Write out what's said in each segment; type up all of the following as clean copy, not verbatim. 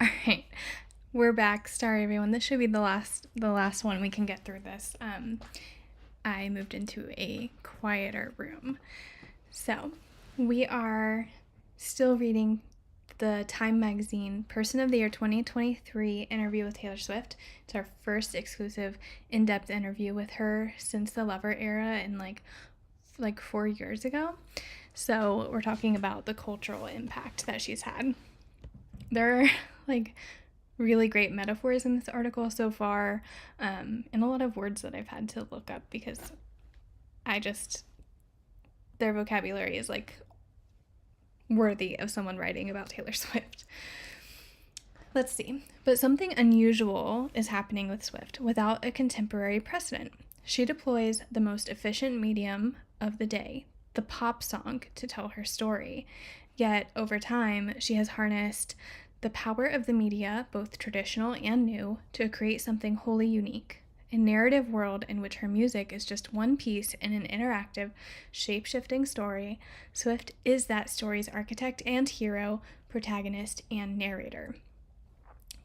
All right, we're back. Sorry, everyone. This should be the last one we can get through this. I moved into a quieter room, so we are still reading the Time Magazine Person of the Year 2023 interview with Taylor Swift. It's our first exclusive in-depth interview with her since the Lover era in like 4 years ago. So we're talking about the cultural impact that she's had. There are like really great metaphors in this article so far, and a lot of words that I've had to look up because their vocabulary is like worthy of someone writing about Taylor Swift. Let's see. But something unusual is happening with Swift without a contemporary precedent. She deploys the most efficient medium of the day, the pop song, to tell her story. Yet, over time, she has harnessed the power of the media, both traditional and new, to create something wholly unique. A narrative world in which her music is just one piece in an interactive, shape-shifting story. Swift is that story's architect and hero, protagonist, and narrator.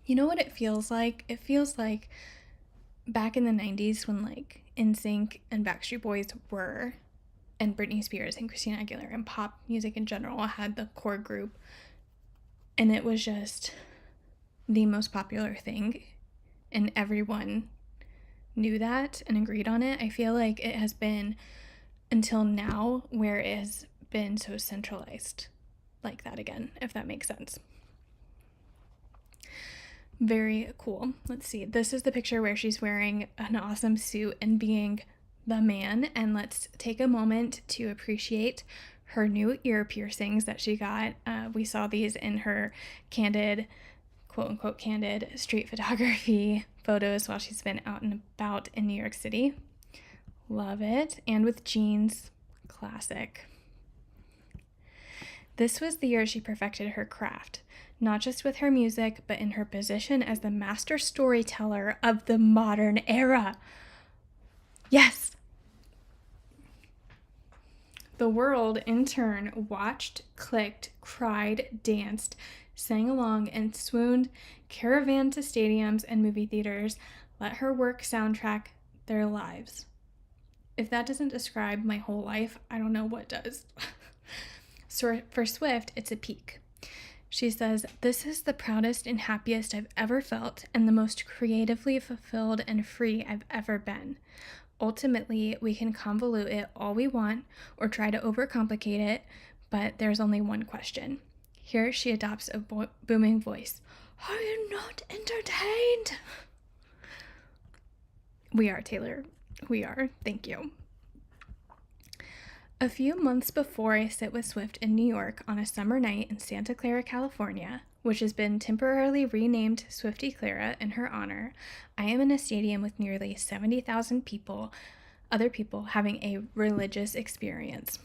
You know what it feels like? It feels like back in the 90s when like NSYNC and Backstreet Boys were, and Britney Spears and Christina Aguilera and pop music in general had the core group, and it was just the most popular thing, and everyone knew that and agreed on it. I feel like it has been until now where it has been so centralized like that again, if that makes sense. Very cool. Let's see. This is the picture where she's wearing an awesome suit and being the man. And let's take a moment to appreciate her new ear piercings that she got. We saw these in her candid, quote unquote, candid street photography photos while she's been out and about in New York City. Love it. And with jeans, classic. This was the year she perfected her craft, not just with her music, but in her position as the master storyteller of the modern era. Yes! The world, in turn, watched, clicked, cried, danced, sang along, and swooned, caravanned to stadiums and movie theaters, let her work soundtrack their lives. If that doesn't describe my whole life, I don't know what does. So for Swift, it's a peak. She says, "This is the proudest and happiest I've ever felt, and the most creatively fulfilled and free I've ever been. Ultimately, we can convolute it all we want or try to overcomplicate it, but there's only one question." Here she adopts a booming voice. "Are you not entertained?" We are, Taylor. We are. Thank you. A few months before I sit with Swift in New York on a summer night in Santa Clara, California, which has been temporarily renamed Swifty Clara in her honor, I am in a stadium with nearly 70,000 other people having a religious experience.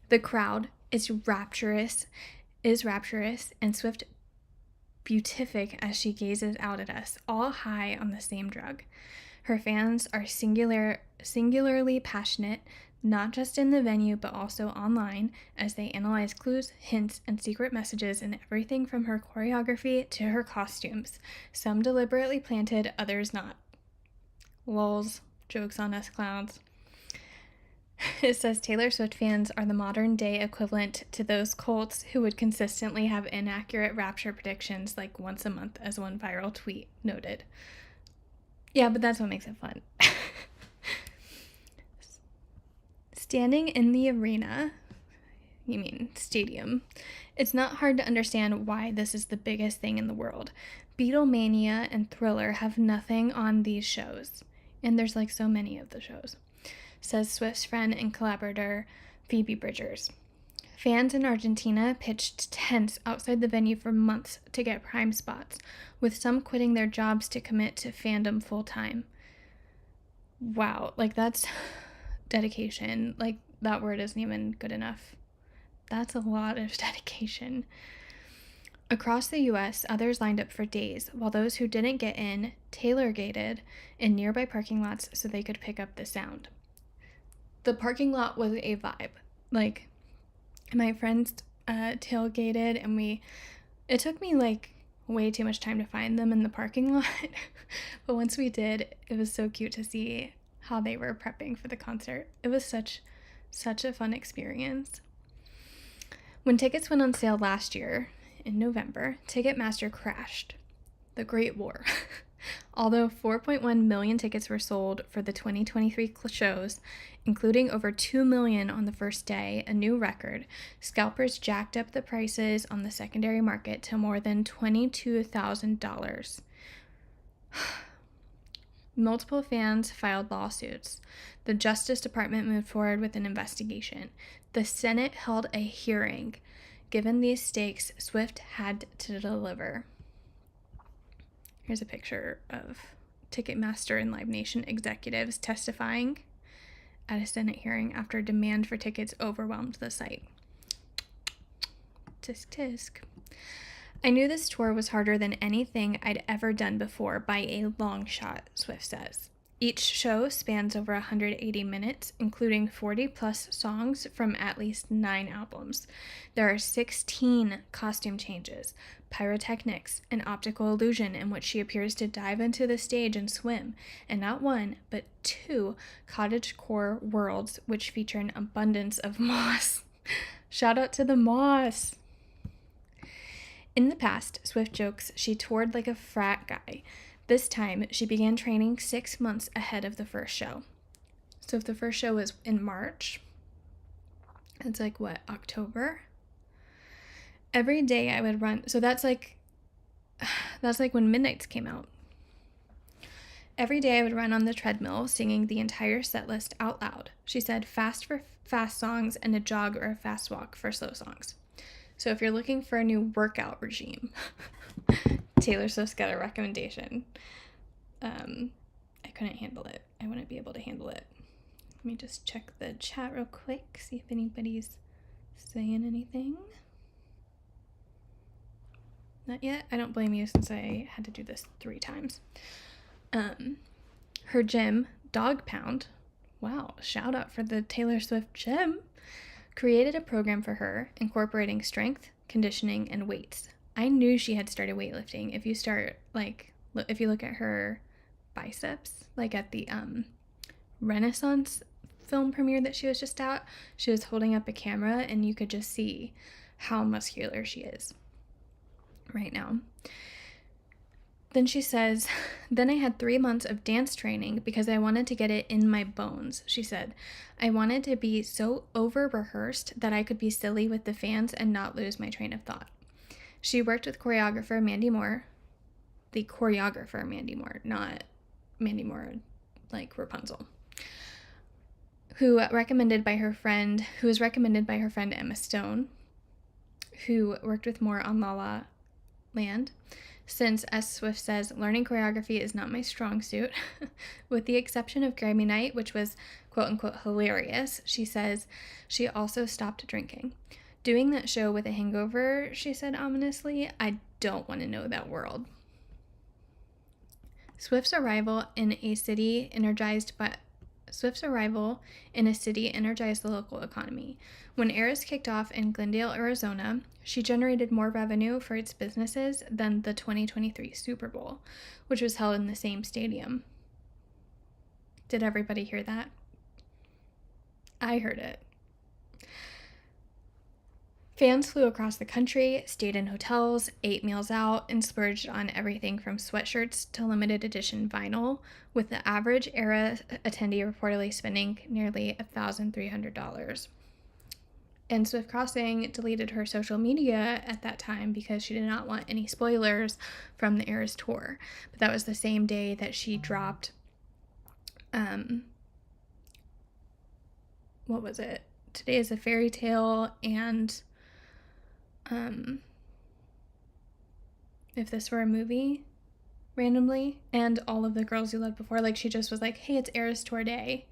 The crowd is rapturous, and Swift beatific as she gazes out at us, all high on the same drug. Her fans are singularly passionate, not just in the venue but also online, as they analyze clues, hints, and secret messages in everything from her choreography to her costumes, some deliberately planted, others not. Lols, jokes on us clowns. It says Taylor Swift fans are the modern day equivalent to those cults who would consistently have inaccurate rapture predictions like once a month, as one viral tweet noted. Yeah, but that's what makes it fun. Standing in the arena, you mean stadium, it's not hard to understand why this is the biggest thing in the world. Beatlemania and Thriller have nothing on these shows, and there's like so many of the shows, says Swift's friend and collaborator Phoebe Bridgers. Fans in Argentina pitched tents outside the venue for months to get prime spots, with some quitting their jobs to commit to fandom full-time. Wow, like that's dedication. Like that word isn't even good enough. That's a lot of dedication. Across the U.S., others lined up for days, while those who didn't get in tailor-gated in nearby parking lots so they could pick up the sound. The parking lot was a vibe. Like, my friends tailgated, and we It took me like way too much time to find them in the parking lot. But once we did, it was so cute to see how they were prepping for the concert. It was such a fun experience. When tickets went on sale last year in November, Ticketmaster crashed. The Great War. Although 4.1 million tickets were sold for the 2023 shows, including over 2 million on the first day, a new record, scalpers jacked up the prices on the secondary market to more than $22,000. Multiple fans filed lawsuits. The Justice Department moved forward with an investigation. The Senate held a hearing. Given these stakes, Swift had to deliver. Here's a picture of Ticketmaster and Live Nation executives testifying at a Senate hearing after demand for tickets overwhelmed the site. Tisk tisk. I knew this tour was harder than anything I'd ever done before by a long shot, Swift says. Each show spans over 180 minutes, including 40 plus songs from at least 9 albums. There are 16 costume changes, pyrotechnics, and optical illusion in which she appears to dive into the stage and swim, and not 1, but 2 cottagecore worlds which feature an abundance of moss. Shout out to the moss! In the past, Swift jokes she toured like a frat guy. This time, she began training 6 months ahead of the first show. So if the first show was in March, it's like, what, October? Every day I would run. So that's like when Midnights came out. Every day I would run on the treadmill, singing the entire set list out loud. She said fast for fast songs and a jog or a fast walk for slow songs. So if you're looking for a new workout regime, Taylor Swift's got a recommendation. I couldn't handle it. I wouldn't be able to handle it. Let me just check the chat real quick, see if anybody's saying anything. Not yet. I don't blame you since I had to do this 3 times. Her gym, Dog Pound, wow, shout out for the Taylor Swift gym, created a program for her incorporating strength, conditioning, and weights. I knew she had started weightlifting. If you look at her biceps, like at the Renaissance film premiere that she was just at, she was holding up a camera and you could just see how muscular she is right now. Then she says, then I had 3 months of dance training because I wanted to get it in my bones, she said. I wanted to be so over-rehearsed that I could be silly with the fans and not lose my train of thought. She worked with choreographer Mandy Moore, not Mandy Moore like Rapunzel, who was recommended by her friend Emma Stone, who worked with Moore on La La Land. Since, as Swift says, learning choreography is not my strong suit, with the exception of Grammy Night, which was quote-unquote hilarious, she says she also stopped drinking. Doing that show with a hangover, she said ominously, I don't want to know that world. Swift's arrival in a city energized the local economy. When Eras kicked off in Glendale, Arizona, she generated more revenue for its businesses than the 2023 Super Bowl, which was held in the same stadium. Did everybody hear that? I heard it. Fans flew across the country, stayed in hotels, ate meals out, and splurged on everything from sweatshirts to limited edition vinyl, with the average Era attendee reportedly spending nearly $1,300. And Swift Crossing deleted her social media at that time because she did not want any spoilers from the Eras tour. But that was the same day that she dropped, what was it? Today is a Fairy Tale and If This Were a Movie, randomly, and All of the Girls You Loved Before. Like, she just was like, hey, it's Eras Tour Day.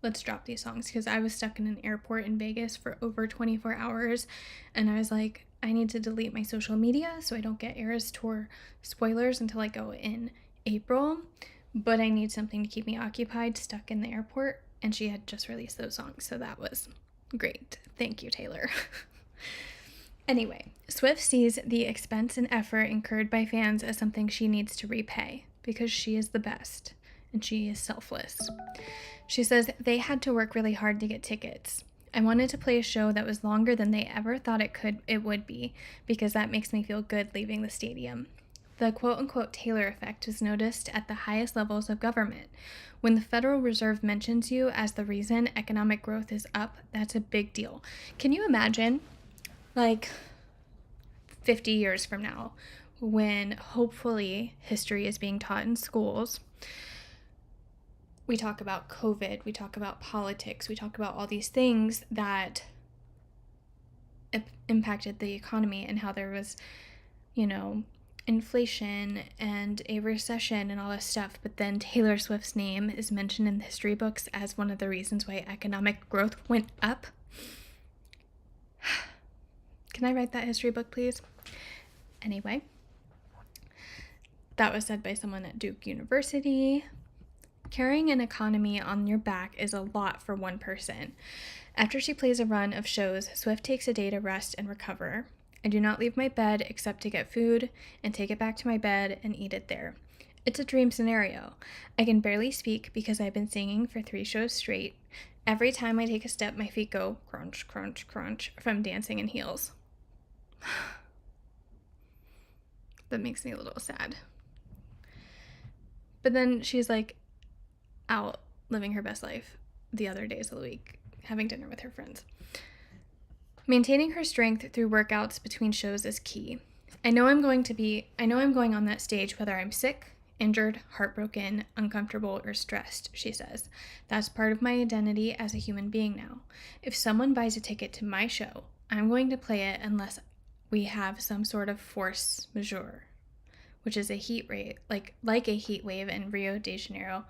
Let's drop these songs, because I was stuck in an airport in Vegas for over 24 hours, and I was like, I need to delete my social media so I don't get Eras Tour spoilers until I go in April, but I need something to keep me occupied, stuck in the airport, and she had just released those songs, so that was great. Thank you, Taylor. Anyway, Swift sees the expense and effort incurred by fans as something she needs to repay because she is the best and she is selfless. She says they had to work really hard to get tickets. I wanted to play a show that was longer than they ever thought it would be because that makes me feel good leaving the stadium. The quote-unquote Taylor effect was noticed at the highest levels of government. When the Federal Reserve mentions you as the reason economic growth is up, that's a big deal. Can you imagine, like, 50 years from now, when hopefully history is being taught in schools, we talk about COVID, we talk about politics, we talk about all these things that impacted the economy and how there was, inflation and a recession and all this stuff, but then Taylor Swift's name is mentioned in the history books as one of the reasons why economic growth went up. Can I write that history book, please? Anyway, that was said by someone at Duke University. Carrying an economy on your back is a lot for one person. After she plays a run of shows, Swift takes a day to rest and recover. I do not leave my bed except to get food and take it back to my bed and eat it there. It's a dream scenario. I can barely speak because I've been singing for 3 shows straight. Every time I take a step, my feet go crunch, crunch, crunch from dancing in heels. That makes me a little sad. But then she's like out living her best life the other days of the week, having dinner with her friends. Maintaining her strength through workouts between shows is key. I know I'm going on that stage whether I'm sick, injured, heartbroken, uncomfortable, or stressed, she says. That's part of my identity as a human being now. If someone buys a ticket to my show, I'm going to play it unless we have some sort of force majeure, which is a heat wave, like a heat wave in Rio de Janeiro,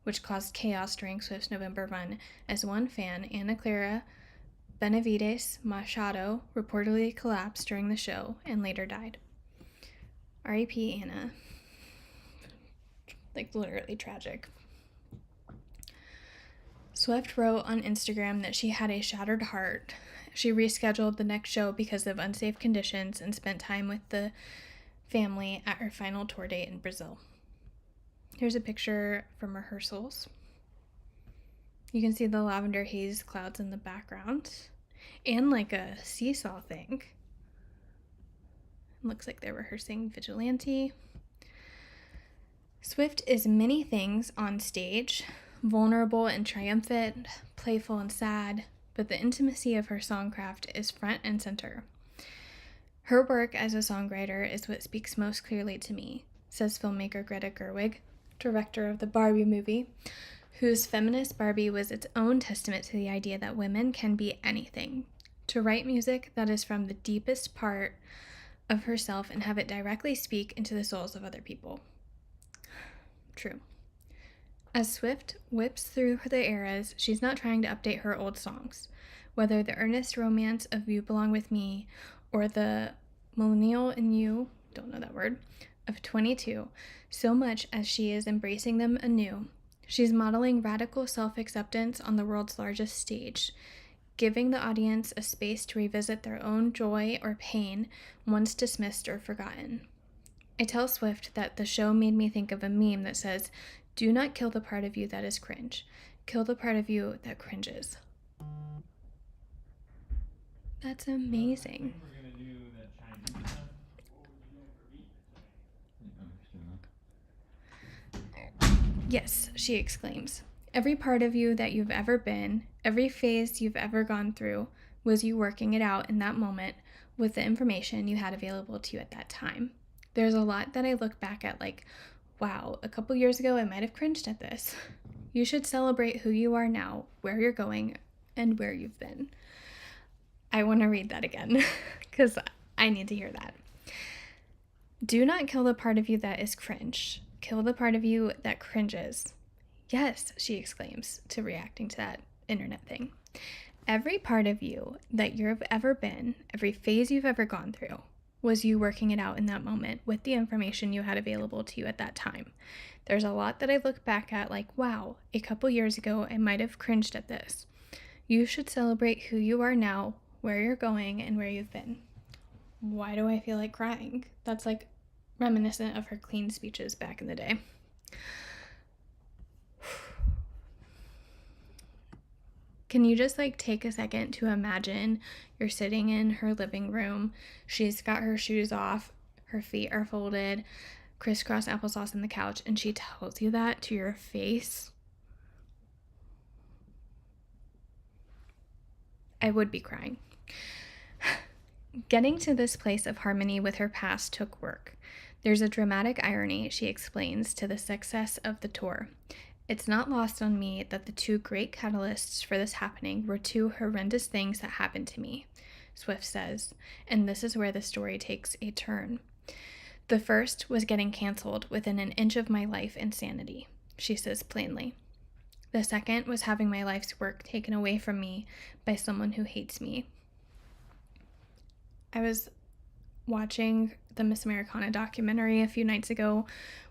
which caused chaos during Swift's November run, as one fan, Ana Clara Benavides Machado, reportedly collapsed during the show and later died. R.I.P. Anna. Like, literally tragic. Swift wrote on Instagram that she had a shattered heart. She rescheduled the next show because of unsafe conditions and spent time with the family at her final tour date in Brazil. Here's a picture from rehearsals. You can see the lavender haze clouds in the background and like a seesaw thing. Looks like they're rehearsing Vigilante. Swift is many things on stage, vulnerable and triumphant, playful and sad, but the intimacy of her songcraft is front and center. Her work as a songwriter is what speaks most clearly to me, says filmmaker Greta Gerwig, director of the Barbie movie, whose feminist Barbie was its own testament to the idea that women can be anything. To write music that is from the deepest part of herself and have it directly speak into the souls of other people. True. As Swift whips through the eras, she's not trying to update her old songs. Whether the earnest romance of You Belong With Me or the millennial in You, don't know that word, of 22, so much as she is embracing them anew. She's modeling radical self-acceptance on the world's largest stage, giving the audience a space to revisit their own joy or pain once dismissed or forgotten. I tell Swift that the show made me think of a meme that says, "Do not kill the part of you that is cringe. Kill the part of you that cringes." That's amazing. Yes, she exclaims. Every part of you that you've ever been, every phase you've ever gone through, was you working it out in that moment with the information you had available to you at that time. There's a lot that I look back at like, wow, a couple years ago I might have cringed at this. You should celebrate who you are now, where you're going, and where you've been. I want to read that again because I need to hear that. Do not kill the part of you that is cringe. Kill the part of you that cringes. Yes, she exclaims, to reacting to that internet thing. Every part of you that you've ever been, every phase you've ever gone through, was you working it out in that moment with the information you had available to you at that time. There's a lot that I look back at like, wow, a couple years ago I might have cringed at this. You should celebrate who you are now, where you're going, and where you've been. Why do I feel like crying? That's like reminiscent of her clean speeches back in the day. Can you just like take a second to imagine you're sitting in her living room. She's got her shoes off, her feet are folded, crisscross applesauce in the couch, and she tells you that to your face? I would be crying. Getting to this place of harmony with her past took work. There's a dramatic irony, she explains, to the success of the tour. It's not lost on me that the two great catalysts for this happening were two horrendous things that happened to me, Swift says, and this is where the story takes a turn. The first was getting canceled within an inch of my life insanity, she says plainly. The second was having my life's work taken away from me by someone who hates me. I was watching the Miss Americana documentary a few nights ago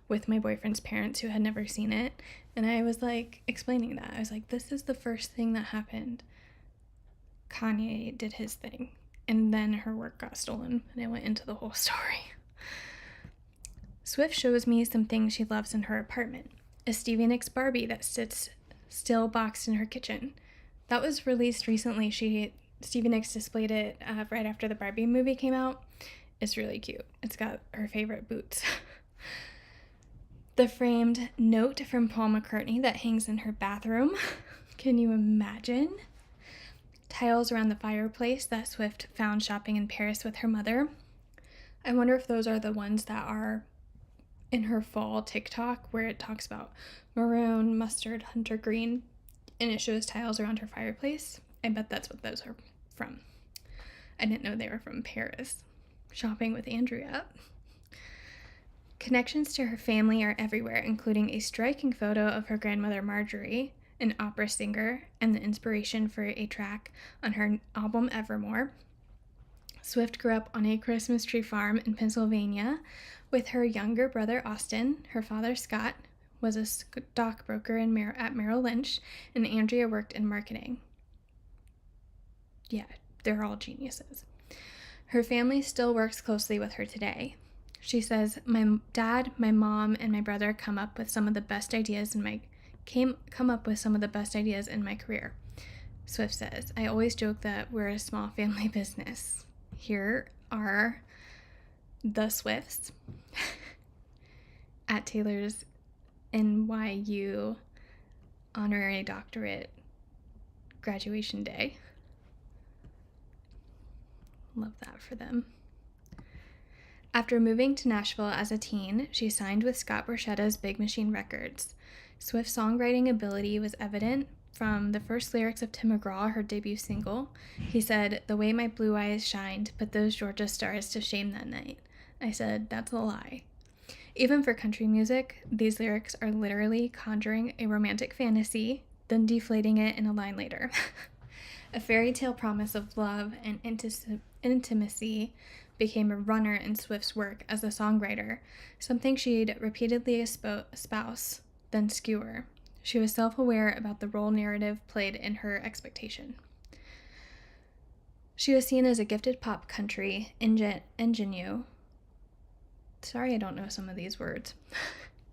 with my boyfriend's parents who had never seen it, and I was like explaining that. I was like, this is the first thing that happened. Kanye did his thing, and then her work got stolen, and I went into the whole story. Swift shows me some things she loves in her apartment. A Stevie Nicks Barbie that sits still boxed in her kitchen. That was released recently. Stevie Nicks displayed it right after the Barbie movie came out. It's really cute. It's got her favorite boots. The framed note from Paul McCartney that hangs in her bathroom. Can you imagine? Tiles around the fireplace that Swift found shopping in Paris with her mother. I wonder if those are the ones that are in her fall TikTok where it talks about maroon, mustard, hunter green, and it shows tiles around her fireplace. I bet that's what those are from. I didn't know they were from Paris. Shopping with Andrea. Connections to her family are everywhere, including a striking photo of her grandmother Marjorie, an opera singer, and the inspiration for a track on her album Evermore. Swift grew up on a Christmas tree farm in Pennsylvania with her younger brother Austin. Her father Scott was a stockbroker at Merrill Lynch, and Andrea worked in marketing. Yeah, they're all geniuses. Her family still works closely with her today. She says, my dad, my mom, and my brother come up with some of the best ideas in my career. Swift says, I always joke that we're a small family business. Here are the Swifts at Taylor's NYU honorary doctorate graduation day. Love that for them. After moving to Nashville as a teen, she signed with Scott Borchetta's Big Machine Records. Swift's songwriting ability was evident from the first lyrics of Tim McGraw, her debut single. He said, the way my blue eyes shined put those Georgia stars to shame that night. I said, that's a lie. Even for country music, these lyrics are literally conjuring a romantic fantasy, then deflating it in a line later. A fairy tale promise of love and intimacy became a runner in Swift's work as a songwriter, something she'd repeatedly espouse, then skewer. She was self-aware about the role narrative played in her expectation. She was seen as a gifted pop country ingenue. Sorry, I don't know some of these words.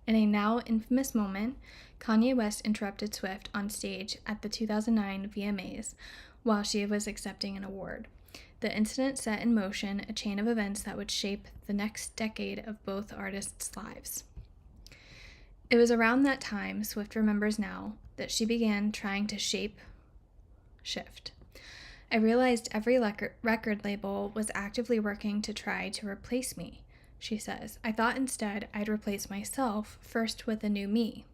In a now infamous moment, Kanye West interrupted Swift on stage at the 2009 VMAs while she was accepting an award. The incident set in motion a chain of events that would shape the next decade of both artists' lives. It was around that time, Swift remembers now, that she began trying to shift. I realized every record label was actively working to try to replace me, she says. I thought instead I'd replace myself first with a new me.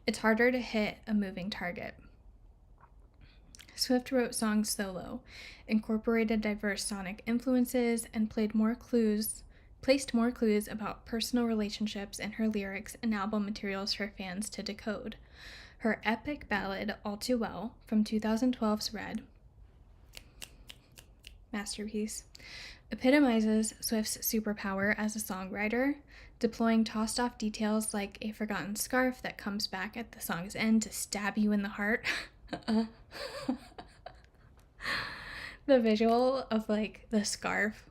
It's harder to hit a moving target. Swift wrote songs solo, incorporated diverse sonic influences, and placed more clues about personal relationships in her lyrics and album materials for fans to decode. Her epic ballad, All Too Well, from 2012's Red, masterpiece, epitomizes Swift's superpower as a songwriter, deploying tossed-off details like a forgotten scarf that comes back at the song's end to stab you in the heart. The visual of like the scarf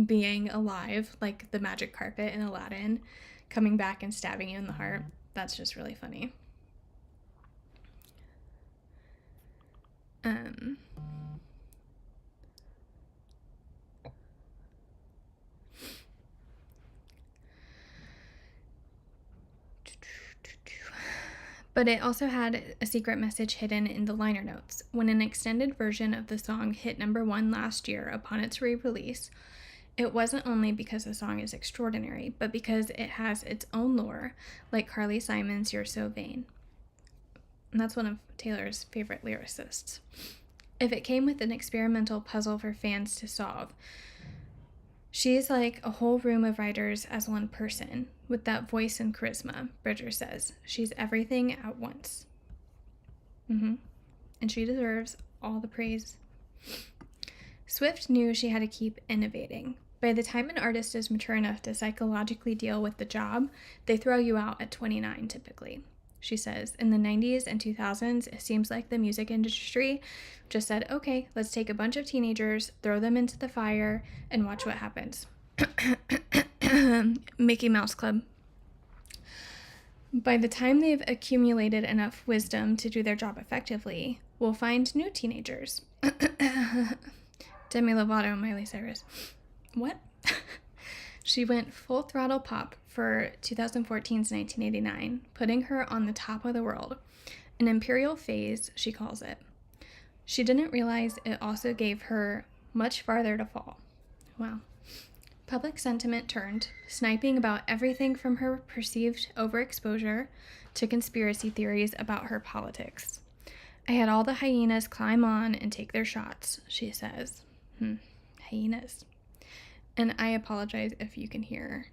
being alive, like the magic carpet in Aladdin, coming back and stabbing you in the heart, that's just really funny. Um, But it also had a secret message hidden in the liner notes. When an extended version of the song hit #1 last year upon its re release, it wasn't only because the song is extraordinary, but because it has its own lore, like Carly Simon's You're So Vain. And that's one of Taylor's favorite lyricists. If it came with an experimental puzzle for fans to solve, she's like a whole room of writers as one person, with that voice and charisma, Bridger says. She's everything at once. And she deserves all the praise. Swift knew she had to keep innovating. By the time an artist is mature enough to psychologically deal with the job, they throw you out at 29 typically. She says, in the 90s and 2000s, it seems like the music industry just said, okay, let's take a bunch of teenagers, throw them into the fire, and watch what happens. Mickey Mouse Club. By the time they've accumulated enough wisdom to do their job effectively, we'll find new teenagers. Demi Lovato, Miley Cyrus. What? She went full throttle pop for 2014's 1989, putting her on the top of the world. An imperial phase, she calls it. She didn't realize it also gave her much farther to fall. Wow. Public sentiment turned, sniping about everything from her perceived overexposure to conspiracy theories about her politics. I had all the hyenas climb on and take their shots, she says. Hyenas. And I apologize if you can hear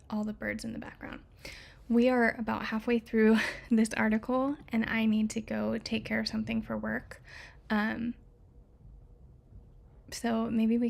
all the birds in the background. We are about halfway through this article, and I need to go take care of something for work. So maybe we